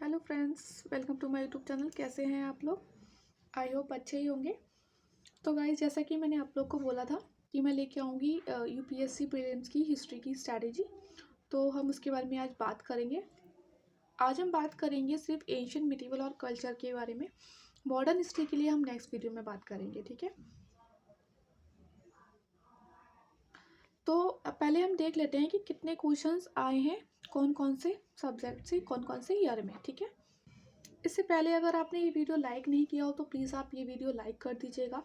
Hello friends, welcome to my YouTube channel. कैसे हैं आप लोग? आई होप अच्छे ही होंगे। तो गाइस, जैसा कि मैंने आप लोग को बोला था कि मैं लेके आऊँगी यूपीएससी प्रीलिम्स की हिस्ट्री की स्ट्रैटेजी। तो हम उसके बारे में आज बात करेंगे। आज हम बात करेंगे सिर्फ एंशिएंट मिडिवल और कल्चर के बारे में। मॉडर्न हिस्ट्री के लिए हम नेक्स्ट वीडियो में बात करेंगे, ठीक है। तो पहले हम देख लेते हैं कि कितने क्वेश्चंस आए हैं, कौन कौन से सब्जेक्ट से, कौन कौन से ईयर में, ठीक है। इससे पहले अगर आपने ये वीडियो लाइक नहीं किया हो तो प्लीज़ आप ये वीडियो लाइक कर दीजिएगा।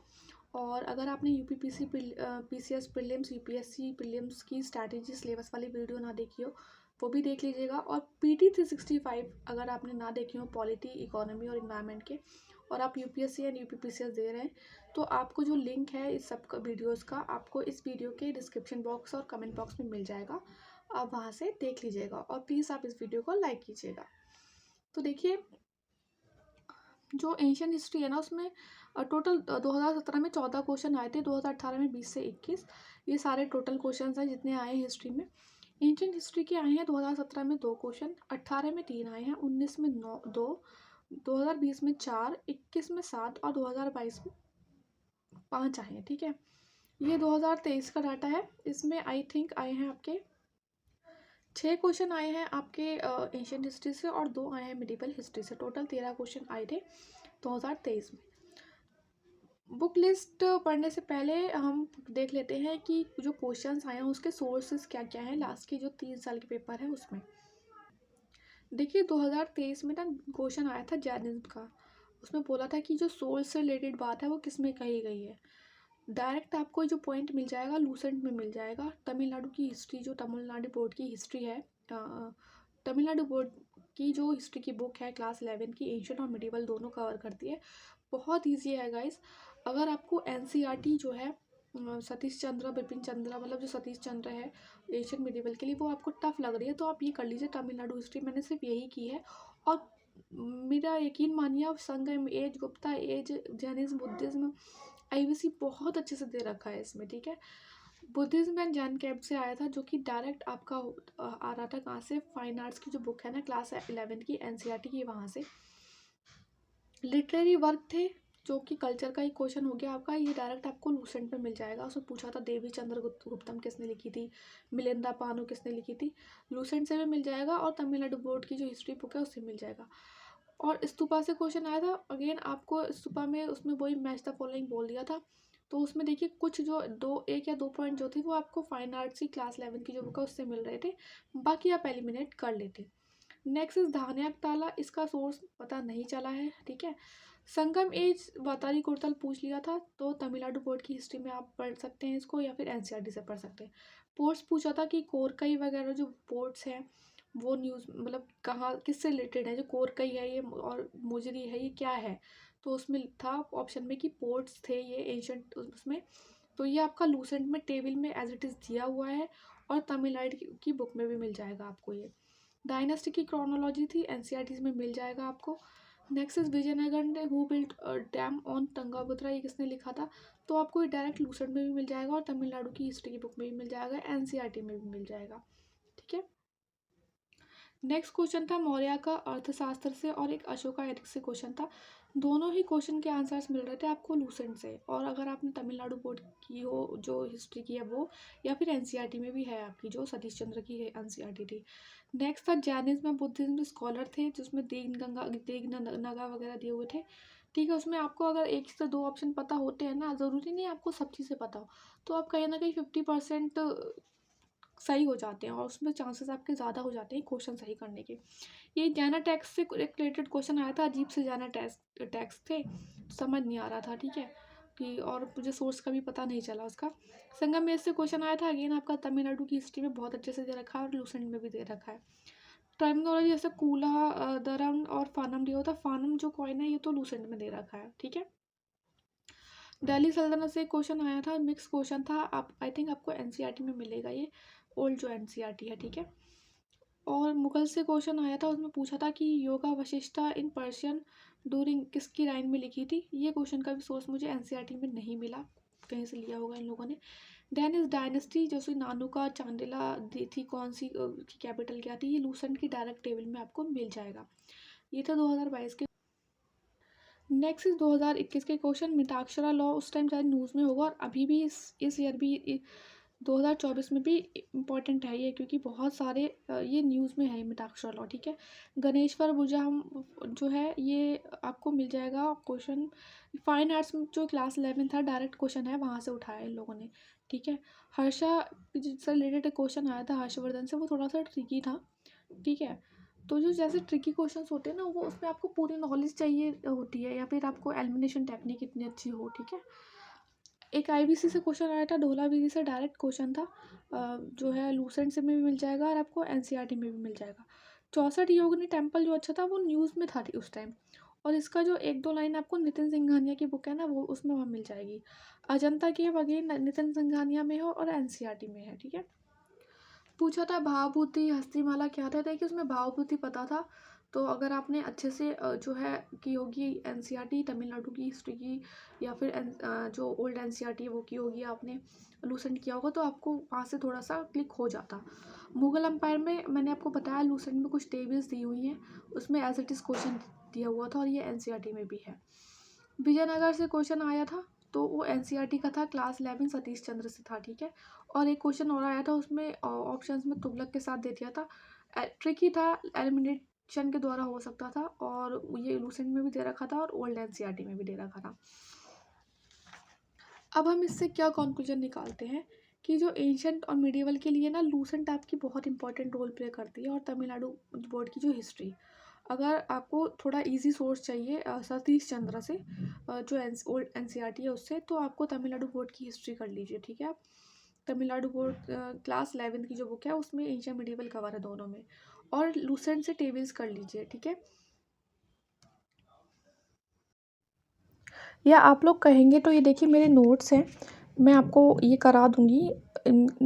और अगर आपने UPPC PCS prelims UPSC prelims की स्ट्रैटेजी सिलेबस वाली वीडियो ना देखी हो वो भी देख लीजिएगा। और पीटी 365 अगर आपने ना देखी हो, पॉलिटी, इकोनॉमी और इन्वायरमेंट के, और आप यूपीएससी एंड यूपीपीसीएस दे रहे हैं, तो आपको जो लिंक है इस सब का वीडियोज़ का आपको इस वीडियो के डिस्क्रिप्शन बॉक्स और कमेंट बॉक्स में मिल जाएगा। आप वहाँ से देख लीजिएगा और प्लीज़ आप इस वीडियो को लाइक कीजिएगा। तो देखिए, जो एंशियन हिस्ट्री है ना, उसमें टोटल 2017 में 14 क्वेश्चन आए थे, 2018 में 20 से 21। ये सारे टोटल क्वेश्चन हैं जितने आए हैं हिस्ट्री में। एंशियन हिस्ट्री के आए हैं 2017 में 2 क्वेश्चन, 18 में 3 आए हैं, 19 में 9 2, 2020 में 4, 21 में 7 और 2022 में 5 आए हैं, ठीक है। ये 2023 का डाटा है। इसमें आई थिंक आए हैं आपके 6 क्वेश्चन आए हैं आपके एंशियन हिस्ट्री से और 2 आए हैं मिडिवल हिस्ट्री से। टोटल 13 क्वेश्चन आए थे 2023 में। बुक लिस्ट पढ़ने से पहले हम देख लेते हैं कि जो क्वेश्चंस आए हैं उसके सोर्सेज क्या क्या हैं लास्ट के जो 3 साल के पेपर है उसमें। देखिए, 2023 में ना क्वेश्चन आया था जैनिज्म का। उसमें बोला था कि जो सोर्स से रिलेटेड बात है वो किस में कही गई है। डायरेक्ट आपको जो पॉइंट मिल जाएगा लूसेंट में मिल जाएगा। तमिलनाडु की हिस्ट्री, जो तमिलनाडु बोर्ड की हिस्ट्री है, तमिलनाडु बोर्ड की जो हिस्ट्री की बुक है क्लास 11 की, एंशिएंट और मिडिवल दोनों कवर करती है। बहुत ईजी है गाइस। अगर आपको एनसीईआरटी जो है सतीश चंद्र, बिपिन चंद्र, मतलब जो सतीश चंद्र है एशियन मिडिवल के लिए, वो आपको टफ लग रही है तो आप ये कर लीजिए तमिलनाडु हिस्ट्री। मैंने सिर्फ यही की है और मेरा यकीन मानिए, आप Sangam age, Gupta age, Jainism, Buddhism, IBC बहुत अच्छे से दे रखा है इसमें, ठीक है। बुद्धिज्म एंड जैन कैब से आया था, जो कि डायरेक्ट आपका आ रहा था कहाँ से, फाइन आर्ट्स की जो बुक है ना क्लास 11 की एनसीईआरटी की, वहाँ से। लिटरेरी वर्क थे, जो कि कल्चर का ही क्वेश्चन हो गया आपका, ये डायरेक्ट आपको लूसेंट में मिल जाएगा। उसमें पूछा था देवी चंद्र गुप्तम किसने लिखी थी, मिलिंदा पानो किसने लिखी थी, लूसेंट से भी मिल जाएगा और तमिलनाडु बोर्ड की जो हिस्ट्री बुक है उससे मिल जाएगा। और स्तूपा से क्वेश्चन आया था, अगेन आपको स्तूपा में उसमें वही मैच द फॉलोइंग बोल दिया था। तो उसमें देखिए कुछ जो एक या दो पॉइंट जो थे वो आपको फाइन आर्ट्स की क्लास 11 की जो बुक है उससे मिल रहे थे, बाकी आप एलिमिनेट कर लेते। नेक्स्ट इज धान्याक ताला, इसका सोर्स पता नहीं चला है, ठीक है। संगम एज वातारी कुर्तल पूछ लिया था, तो तमिलनाडु बोर्ड की हिस्ट्री में आप पढ़ सकते हैं इसको, या फिर एनसीईआरटी से पढ़ सकते हैं। पोर्ट्स पूछा था कि कोरकई वगैरह जो पोर्ट्स हैं वो न्यूज़ मतलब कहाँ किससे रिलेटेड है, जो कोरकई है ये और मुजरी है ये क्या है। तो उसमें था ऑप्शन में कि पोर्ट्स थे ये एंशंट उसमें। तो ये आपका लूसेंट में टेबल में एज इट इज़ दिया हुआ है और तमिलनाडु की बुक में भी मिल जाएगा आपको ये। डायनेस्टी की क्रोनोलॉजी थी, एनसीईआरटी में मिल जाएगा आपको। नेक्स्ट इज विजयनगर ने हु बिल्ट डैम ऑन तंगाभद्रा, ये किसने लिखा था। तो आपको ये डायरेक्ट लूसेंट में भी मिल जाएगा और तमिलनाडु की हिस्ट्री की बुक में भी मिल जाएगा, एनसीईआरटी में भी मिल जाएगा, ठीक है। नेक्स्ट क्वेश्चन था मौर्य का अर्थशास्त्र से और एक अशोकायनिक से क्वेश्चन था। दोनों ही क्वेश्चन के आंसर्स मिल रहे थे आपको लूसेंट से, और अगर आपने तमिलनाडु बोर्ड की हो जो हिस्ट्री की है वो, या फिर एनसीईआरटी में भी है आपकी जो सतीश चंद्र की है एनसीईआरटी थी। नेक्स्ट था जैनिज्म में बुद्धिज्म स्कॉलर थे, जिसमें देगनगा वगैरह दिए हुए थे, ठीक है। उसमें आपको अगर एक से दो ऑप्शन पता होते हैं ना, ज़रूरी नहीं आपको सब चीज़ें पता हो, तो आप कहीं ना कहीं 50% सही हो जाते हैं और उसमें चांसेस आपके ज़्यादा हो जाते हैं क्वेश्चन सही करने के। ये जैना टैक्स से रिलेटेड क्वेश्चन आया था, अजीब से जैना टैक्स थे, समझ नहीं आ रहा था, ठीक है कि, और मुझे सोर्स का भी पता नहीं चला उसका। संगम में से क्वेश्चन आया था, अगेन आपका तमिलनाडु की हिस्ट्री में बहुत अच्छे से दे रखा है और लूसेंट में भी दे रखा है। टर्मिनोलॉजी जैसे कूला, दरम और फानम दिया होता। फानम जो कॉइन है ये तो लूसेंट में दे रखा है, ठीक है। दिल्ली सल्तनत से क्वेश्चन आया था, मिक्स क्वेश्चन था, आप आई थिंक आपको एनसीईआरटी में मिलेगा ये, ओल्ड जो एनसीईआरटी है, ठीक है। और मुगल से क्वेश्चन आया था, उसमें पूछा था कि yoga Vashishtha in Persian during किसकी लाइन में लिखी थी। ये क्वेश्चन का भी सोर्स मुझे एनसीईआरटी में नहीं मिला, कहीं से लिया होगा इन लोगों ने। देन इज डायनेस्टी, जो सी नानू का चांडिला दी थी, कौन सी की कैपिटल क्या थी, ये लूसेंट की डायरेक्ट टेबल में आपको मिल जाएगा। ये था 2022 के। नेक्स्ट इज 2021 के क्वेश्चन। मिताक्षरा लॉ उस टाइम शायद न्यूज़ में होगा, और अभी भी इस ईयर भी 2024 में भी इम्पॉर्टेंट है ये, क्योंकि बहुत सारे ये न्यूज़ में है मिताक्षरा लॉ। ठीक है। गणेश्वर भुजा हम जो है ये आपको मिल जाएगा क्वेश्चन। फाइन आर्ट्स में जो क्लास 11 था, डायरेक्ट क्वेश्चन है, वहाँ से उठाया इन लोगों ने। ठीक है। हर्षा जिससे रिलेटेड क्वेश्चन आया था हर्षवर्धन से, वो थोड़ा सा ट्रिकी था। ठीक है। तो जो जैसे ट्रिकी क्वेश्चंस होते हैं ना, वो उसमें आपको पूरी नॉलेज चाहिए होती है, या फिर आपको एलिमिनेशन टेक्निक इतनी अच्छी हो। ठीक है। एक आईबीसी से क्वेश्चन आया था, ढोलावीरी से डायरेक्ट क्वेश्चन था, जो है लूसेंट से में भी मिल जाएगा और आपको एनसीईआरटी में भी मिल जाएगा। 64 योगिनी टेम्पल जो अच्छा था वो न्यूज़ में था उस टाइम, और इसका जो एक दो लाइन आपको नितिन सिंघानिया की बुक है ना, वो उसमें वहाँ मिल जाएगी। अजंता की अगेन नितिन सिंघानिया में हो और एनसीईआरटी में है। ठीक है। पूछा था भावभूति हस्तीमाला क्या था, देखिए उसमें भावभूति पता था। तो अगर आपने अच्छे से जो है की होगी एनसीईआरटी तमिलनाडु की हिस्ट्री की, या फिर जो ओल्ड एनसीईआरटी है वो की होगी, आपने लूसेंट किया होगा, तो आपको वहाँ से थोड़ा सा क्लिक हो जाता। मुगल एम्पायर में मैंने आपको बताया लूसेंट में कुछ टेबल्स दी हुई हैं, उसमें एज इट इज़ क्वेश्चन दिया हुआ था, और ये एनसीईआरटी में भी है। विजयनगर से क्वेश्चन आया था, तो वो एनसीईआरटी का था, क्लास 11 सतीश चंद्र से था। ठीक है। और एक क्वेश्चन और आया था, उसमें ऑप्शंस में तुगलक के साथ दे दिया था। ट्रिकी था, एलिमिनेशन के द्वारा हो सकता था, और ये लूसेंट में भी दे रखा था और ओल्ड एनसीईआरटी में भी दे रखा था। अब हम इससे क्या कंक्लूजन निकालते हैं कि जो एंशंट और मिडिवल के लिए ना लूसेंट आपकी बहुत इंपॉर्टेंट रोल प्ले करती है, और तमिलनाडु बोर्ड की जो हिस्ट्री, अगर आपको थोड़ा इजी सोर्स चाहिए सतीश चंद्र से, जो ओल्ड एनसीईआरटी है उससे, तो आपको तमिलनाडु बोर्ड की हिस्ट्री कर लीजिए। ठीक है। आप तमिलनाडु बोर्ड क्लास 11 की जो बुक है उसमें एंशियंट मिडिवल कवर है दोनों में, और लूसेंट से टेबल्स कर लीजिए। ठीक है। या आप लोग कहेंगे तो ये देखिए मेरे नोट्स हैं, मैं आपको ये करा दूंगी।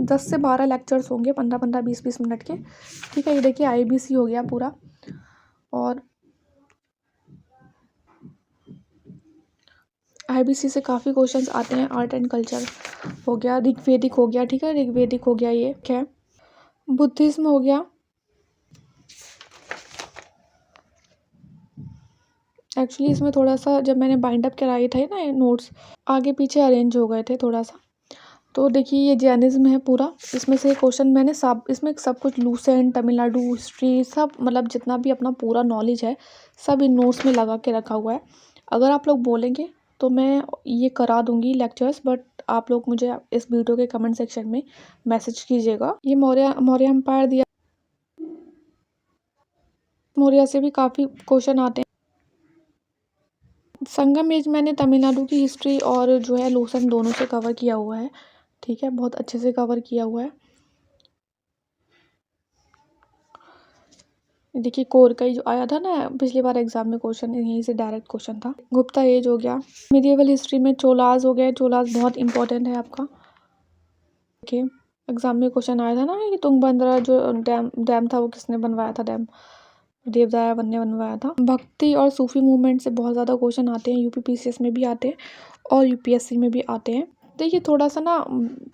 10 से 12 लेक्चर्स होंगे, 15-15 20-20 मिनट के। ठीक है। ये देखिए आईबीसी हो गया पूरा, और आईबीसी से काफ़ी क्वेश्चंस आते हैं। आर्ट एंड कल्चर हो गया, ऋग्वेदिक हो गया। ठीक है। ऋग्वेदिक हो गया, ये क्या है, बुद्धिज्म हो गया। एक्चुअली इसमें थोड़ा सा जब मैंने बाइंड अप कराए थे ना नोट्स, आगे पीछे अरेंज हो गए थे थोड़ा सा। तो देखिए ये जैनिज्म है पूरा, इसमें से क्वेश्चन मैंने सब, इसमें सब कुछ लूसेंट तमिलनाडु हिस्ट्री सब, मतलब जितना भी अपना पूरा नॉलेज है सब इन नोट्स में लगा के रखा हुआ है। अगर आप लोग बोलेंगे तो मैं ये करा दूंगी लेक्चर्स, बट आप लोग मुझे इस वीडियो के कमेंट सेक्शन में मैसेज कीजिएगा। ये मौर्य मौर्य एम्पायर दिया, मौर्य से भी काफ़ी क्वेश्चन आते हैं। संगम एज मैंने तमिलनाडु की हिस्ट्री और जो है लूसेंट दोनों से कवर किया हुआ है। ठीक है। बहुत अच्छे से कवर किया हुआ है। देखिए कोरकई जो आया था ना पिछली बार एग्जाम में, क्वेश्चन यहीं से डायरेक्ट क्वेश्चन था। गुप्ता एज हो गया। मिडिएवल हिस्ट्री में चोलाज हो गया, चोलाज बहुत इंपॉर्टेंट है आपका। देखिए एग्जाम में क्वेश्चन आया था ना कि तुंगभद्रा जो डैम था वो किसने बनवाया था, डैम देवदाया ने बनवाया था। भक्ति और सूफी मूवमेंट से बहुत ज़्यादा क्वेश्चन आते हैं, यूपीपीसीएस में भी आते हैं और यूपीएससी में भी आते हैं। देखिए थोड़ा सा ना,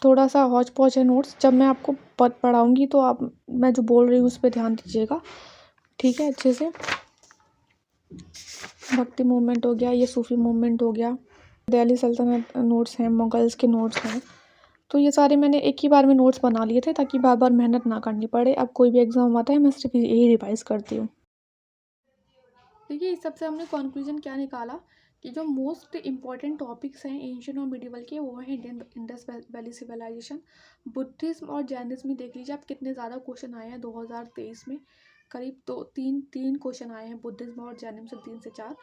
थोड़ा सा हौच पौच है नोट्स, जब मैं आपको पढ़ाऊँगी तो आप, मैं जो बोल रही हूँ उस पर ध्यान दीजिएगा। ठीक है। अच्छे से भक्ति मूवमेंट हो गया, ये सूफी मूवमेंट हो गया, दिल्ली सल्तनत नोट्स हैं, मुगल्स के नोट्स हैं। तो ये सारे मैंने एक ही बार में नोट्स बना लिए थे ताकि बार बार मेहनत ना करनी पड़े। अब कोई भी एग्ज़ाम आता है मैं सिर्फ यही रिवाइज करती हूँ। देखिए इस सबसे हमने कंक्लूजन क्या निकाला कि जो मोस्ट इम्पॉर्टेंट टॉपिक्स हैं एंशिएंट और मिडिवल के, वो है Indian Indus valley civilisation, Buddhism और जैनिज्म में। देख लीजिए आप कितने ज़्यादा क्वेश्चन आए हैं 2023 में, करीब तो तीन क्वेश्चन आए हैं बुद्धिज्म और जैनिज्म से, 3 से 4।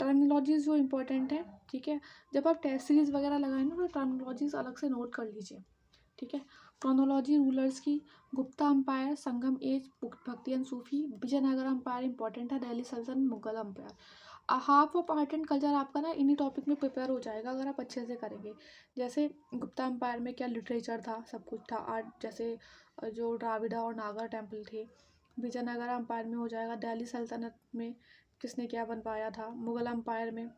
टर्मिनोलॉजीज जो इंपॉर्टेंट है। ठीक है। जब आप टेस्ट सीरीज वगैरह लगाएं ना, तो टर्मिनोलॉजीज अलग से नोट कर लीजिए। ठीक है। क्रोनोलॉजी रूलर्स की, Gupta empire, Sangam age, Bhakti and Sufi, Vijayanagara empire important है, दिल्ली सल्तनत, Mughal empire. Half of art and culture आपका ना इन्हीं टॉपिक में प्रिपेयर हो जाएगा अगर आप अच्छे से करेंगे। जैसे गुप्ता अम्पायर में क्या लिटरेचर था, सब कुछ था, आर्ट जैसे जो द्राविड़ा और नागा टेम्पल थे। विजयनगर अम्पायर में हो जाएगा दिल्ली सल्तनत में किसने क्या बनवाया था। मुगल अम्पायर में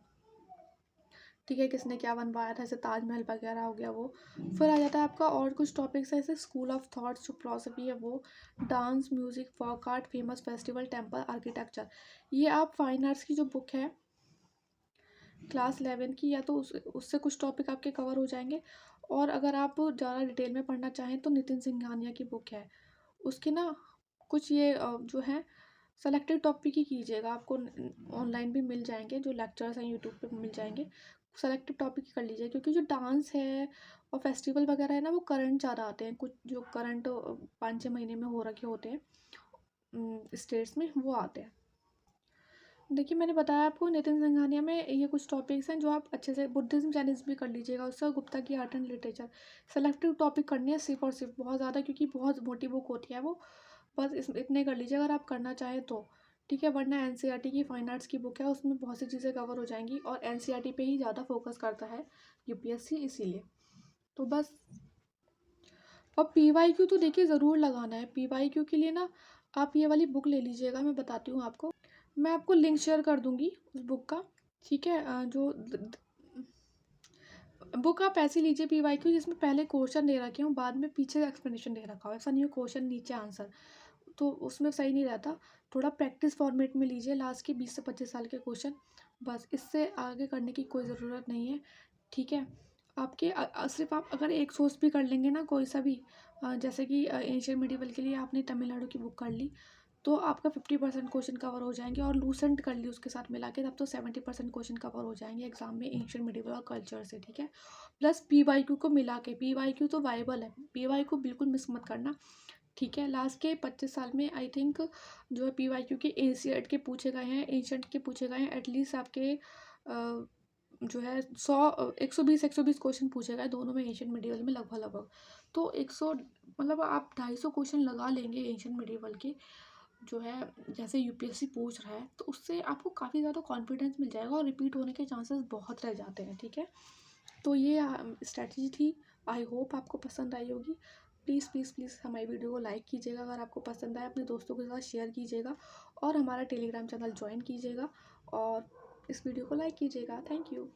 ठीक है, किसने क्या बनवाया था, जैसे ताजमहल वगैरह हो गया वो। फिर आ जाता है आपका और कुछ टॉपिक्स है, जैसे स्कूल ऑफ थॉट्स जो फिलॉसफी है वो, dance, music, folk art, famous festival, temple, architecture. ये आप फाइन आर्ट्स की जो बुक है क्लास 11 की, या तो उससे कुछ टॉपिक आपके कवर हो जाएंगे। और अगर आप ज़्यादा डिटेल में पढ़ना चाहें तो नितिन सिंघानिया की बुक है, उसके ना कुछ ये जो है सेलेक्टेड टॉपिक ही कीजिएगा, आपको ऑनलाइन भी मिल जाएंगे, जो लेक्चर्स हैं यूट्यूब पे मिल जाएंगे। सेलेक्टेड टॉपिक ही कर लीजिए, क्योंकि जो डांस है और फेस्टिवल वगैरह है ना, वो करंट ज़्यादा आते हैं, कुछ जो करंट 5-6 महीने में हो रखे होते हैं स्टेट्स में, वो आते हैं। देखिए, मैंने बताया आपको नितिन संघानिया में ये कुछ टॉपिक्स हैं जो आप अच्छे से, बुद्धिज्म जैनिज्म भी कर लीजिएगा उससे, और गुप्ता की art and literature. Selective topic करनी है सिर्फ और सिर्फ, बहुत ज़्यादा, क्योंकि बहुत मोटी बुक होती है वो। बस इतने कर लीजिए अगर आप करना चाहें तो, ठीक है। वरना एनसीईआरटी की फाइन आर्ट्स की बुक है, उसमें बहुत सी चीज़ें कवर हो जाएंगी, और एनसीईआरटी पे ही ज़्यादा फोकस करता है यूपीएससी, इसीलिए। तो बस। और पीवाईक्यू तो देखिए ज़रूर लगाना है, पीवाईक्यू के लिए ना आप ये वाली बुक ले लीजिएगा, मैं बताती हूँ आपको। मैं आपको लिंक शेयर कर दूंगी उस बुक का, ठीक है। बुक आप ऐसे लीजिए पीवाईक्यू, जिसमें पहले क्वेश्चन दे रखे हो, बाद में पीछे एक्सप्लेनेशन दे रखा हो, ऐसा नहीं हो क्वेश्चन नीचे आंसर, तो उसमें सही नहीं रहता। थोड़ा प्रैक्टिस फॉर्मेट में लीजिए, लास्ट के 20 से 25 साल के क्वेश्चन, बस। इससे आगे करने की कोई ज़रूरत नहीं है, ठीक है। आपके सिर्फ आप अगर एक सोर्स भी कर लेंगे ना, कोई सा भी, जैसे कि एशियन मिडिवल के लिए आपने तमिलनाडु की बुक कर ली, तो आपका 50% क्वेश्चन कवर हो जाएंगे, और लूसेंट कर ली उसके साथ मिला के, तब तो 70% क्वेश्चन कवर हो जाएंगे एग्जाम में एंशियंट मिडिवल और कल्चर से, ठीक है। प्लस पीवाईक्यू को मिला के, पीवाईक्यू तो वाइबल है, पीवाईक्यू बिल्कुल मिस मत करना, ठीक है। लास्ट के 25 साल में आई थिंक जो है पीवाईक्यू के एशियट के पूछे गए हैं, एंशियंट के पूछे गए हैं, एटलीस्ट आपके जो है 100 120 क्वेश्चन पूछे गए दोनों में, एंशियंट मिडिवल में लगभग लगभग। तो 100, मतलब आप 250 क्वेश्चन लगा लेंगे एंशियंट मिडिवल के, जो है जैसे यूपीएससी पूछ रहा है, तो उससे आपको काफ़ी ज़्यादा कॉन्फिडेंस मिल जाएगा, और रिपीट होने के चांसेस बहुत रह जाते हैं, ठीक है। तो ये स्ट्रैटेजी थी, आई होप आपको पसंद आई होगी। प्लीज़ प्लीज़ प्लीज़ हमारी वीडियो को लाइक कीजिएगा, अगर आपको पसंद आए अपने दोस्तों के साथ शेयर कीजिएगा, और हमारा टेलीग्राम चैनल ज्वाइन कीजिएगा, और इस वीडियो को लाइक कीजिएगा। Thank you.